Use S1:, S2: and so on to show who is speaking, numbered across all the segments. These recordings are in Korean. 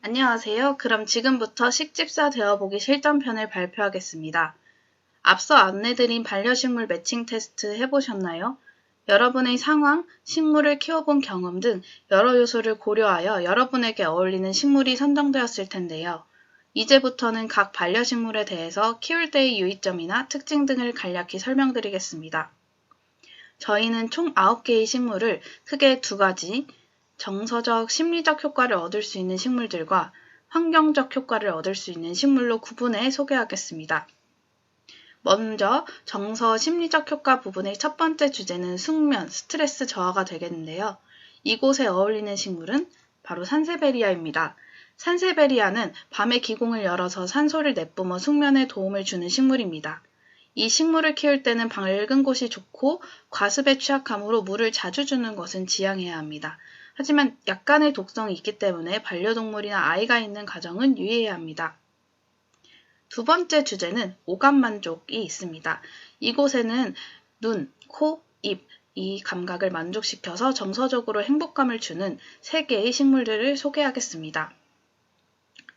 S1: 안녕하세요. 그럼 지금부터 식집사 되어보기 실전편을 발표하겠습니다. 앞서 안내드린 반려식물 매칭 테스트 해보셨나요? 여러분의 상황, 식물을 키워본 경험 등 여러 요소를 고려하여 여러분에게 어울리는 식물이 선정되었을 텐데요. 이제부터는 각 반려식물에 대해서 키울 때의 유의점이나 특징 등을 간략히 설명드리겠습니다. 저희는 총 9개의 식물을 크게 두 가지, 정서적, 심리적 효과를 얻을 수 있는 식물들과 환경적 효과를 얻을 수 있는 식물로 구분해 소개하겠습니다. 먼저 정서, 심리적 효과 부분의 첫 번째 주제는 숙면, 스트레스 저하가 되겠는데요. 이곳에 어울리는 식물은 바로 산세베리아입니다. 산세베리아는 밤에 기공을 열어서 산소를 내뿜어 숙면에 도움을 주는 식물입니다. 이 식물을 키울 때는 밝은 곳이 좋고 과습에 취약하므로 물을 자주 주는 것은 지양해야 합니다. 하지만 약간의 독성이 있기 때문에 반려동물이나 아이가 있는 가정은 유의해야 합니다. 두 번째 주제는 오감 만족이 있습니다. 이곳에는 눈, 코, 입, 이 감각을 만족시켜서 정서적으로 행복감을 주는 3개의 식물들을 소개하겠습니다.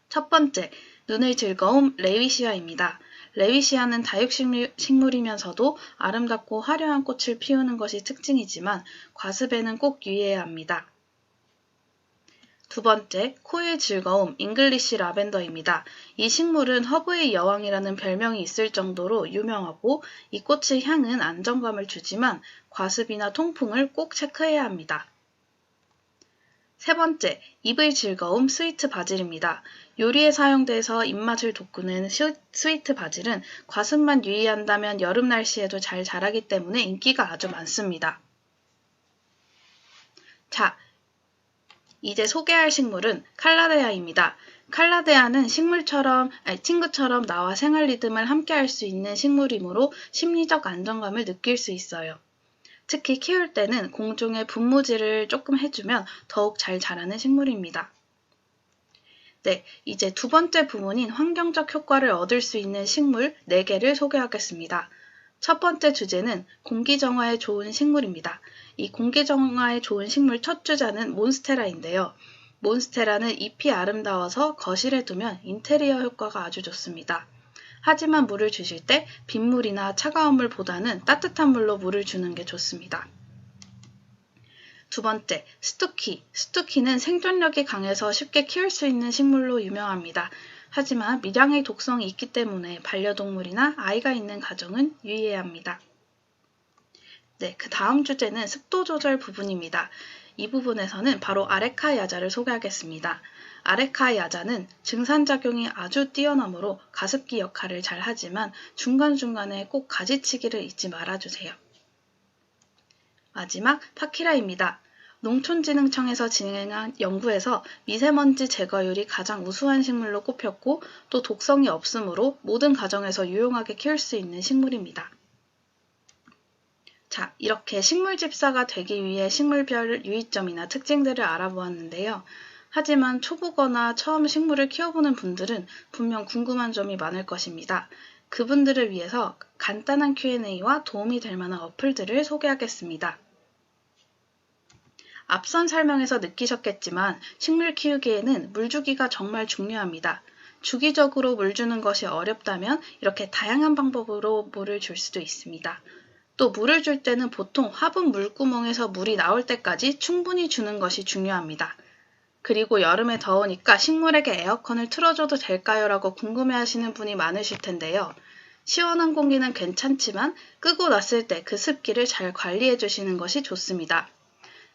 S1: 첫 번째, 눈의 즐거움 레위시아입니다. 레위시아는 다육식물이면서도 아름답고 화려한 꽃을 피우는 것이 특징이지만 과습에는 꼭 유의해야 합니다. 두 번째, 코의 즐거움 잉글리시 라벤더입니다. 이 식물은 허브의 여왕이라는 별명이 있을 정도로 유명하고 이 꽃의 향은 안정감을 주지만 과습이나 통풍을 꼭 체크해야 합니다. 세 번째, 입의 즐거움 스위트 바질입니다. 요리에 사용돼서 입맛을 돋구는 스위트 바질은 과습만 유의한다면 여름 날씨에도 잘 자라기 때문에 인기가 아주 많습니다. 자, 이제 소개할 식물은 칼라데아입니다. 칼라데아는 친구처럼 나와 생활 리듬을 함께 할 수 있는 식물이므로 심리적 안정감을 느낄 수 있어요. 특히 키울 때는 공중에 분무질을 조금 해주면 더욱 잘 자라는 식물입니다. 네, 이제 두 번째 부분인 환경적 효과를 얻을 수 있는 식물 4개를 소개하겠습니다. 첫 번째 주제는 공기정화에 좋은 식물입니다. 이 공기정화에 좋은 식물 첫 주자는 몬스테라인데요. 몬스테라는 잎이 아름다워서 거실에 두면 인테리어 효과가 아주 좋습니다. 하지만 물을 주실 때 빗물이나 차가운 물보다는 따뜻한 물로 물을 주는 게 좋습니다. 두 번째, 스투키. 스투키는 생존력이 강해서 쉽게 키울 수 있는 식물로 유명합니다. 하지만 미량의 독성이 있기 때문에 반려동물이나 아이가 있는 가정은 유의해야 합니다. 네, 그 다음 주제는 습도 조절 부분입니다. 이 부분에서는 바로 아레카 야자를 소개하겠습니다. 아레카 야자는 증산작용이 아주 뛰어나므로 가습기 역할을 잘 하지만 중간중간에 꼭 가지치기를 잊지 말아주세요. 마지막 파키라입니다. 농촌진흥청에서 진행한 연구에서 미세먼지 제거율이 가장 우수한 식물로 꼽혔고 또 독성이 없으므로 모든 가정에서 유용하게 키울 수 있는 식물입니다. 자, 이렇게 식물집사가 되기 위해 식물별 유의점이나 특징들을 알아보았는데요. 하지만 초보거나 처음 식물을 키워보는 분들은 분명 궁금한 점이 많을 것입니다. 그분들을 위해서 간단한 Q&A와 도움이 될 만한 어플들을 소개하겠습니다. 앞선 설명에서 느끼셨겠지만 식물 키우기에는 물 주기가 정말 중요합니다. 주기적으로 물 주는 것이 어렵다면 이렇게 다양한 방법으로 물을 줄 수도 있습니다. 또 물을 줄 때는 보통 화분 물구멍에서 물이 나올 때까지 충분히 주는 것이 중요합니다. 그리고 여름에 더우니까 식물에게 에어컨을 틀어줘도 될까요? 라고 궁금해하시는 분이 많으실 텐데요. 시원한 공기는 괜찮지만 끄고 났을 때 그 습기를 잘 관리해 주시는 것이 좋습니다.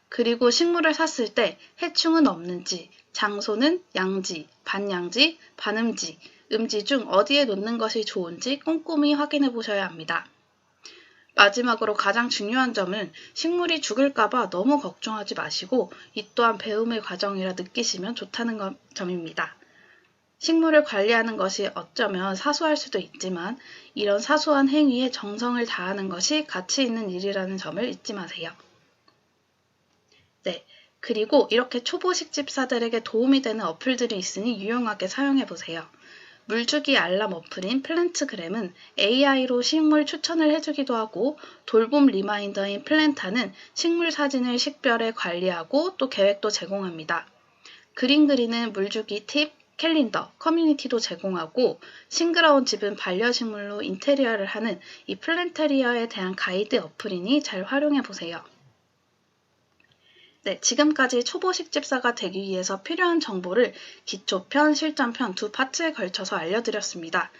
S1: 그리고 식물을 샀을 때 해충은 없는지, 장소는 양지, 반양지, 반음지, 음지 중 어디에 놓는 것이 좋은지 꼼꼼히 확인해 보셔야 합니다. 마지막으로 가장 중요한 점은 식물이 죽을까봐 너무 걱정하지 마시고 이 또한 배움의 과정이라 느끼시면 좋다는 점입니다. 식물을 관리하는 것이 어쩌면 사소할 수도 있지만 이런 사소한 행위에 정성을 다하는 것이 가치 있는 일이라는 점을 잊지 마세요. 네, 그리고 이렇게 초보식 집사들에게 도움이 되는 어플들이 있으니 유용하게 사용해보세요. 물주기 알람 어플인 플랜트그램은 AI로 식물 추천을 해주기도 하고 돌봄 리마인더인 플랜타는 식물 사진을 식별해 관리하고 또 계획도 제공합니다. 그림 그리는 물주기 팁, 캘린더, 커뮤니티도 제공하고 싱그러운 집은 반려식물로 인테리어를 하는 이 플랜테리어에 대한 가이드 어플이니 잘 활용해 보세요. 네, 지금까지 초보 식집사가 되기 위해서 필요한 정보를 기초편, 실전편 두 파트에 걸쳐서 알려드렸습니다.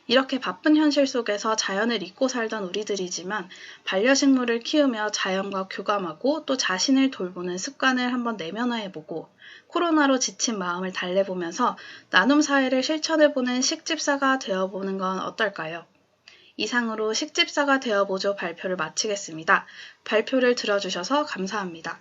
S1: 이렇게 바쁜 현실 속에서 자연을 잊고 살던 우리들이지만 반려식물을 키우며 자연과 교감하고 또 자신을 돌보는 습관을 한번 내면화해보고 코로나로 지친 마음을 달래보면서 나눔 사회를 실천해보는 식집사가 되어보는 건 어떨까요? 이상으로 식집사가 되어보죠 발표를 마치겠습니다. 발표를 들어주셔서 감사합니다.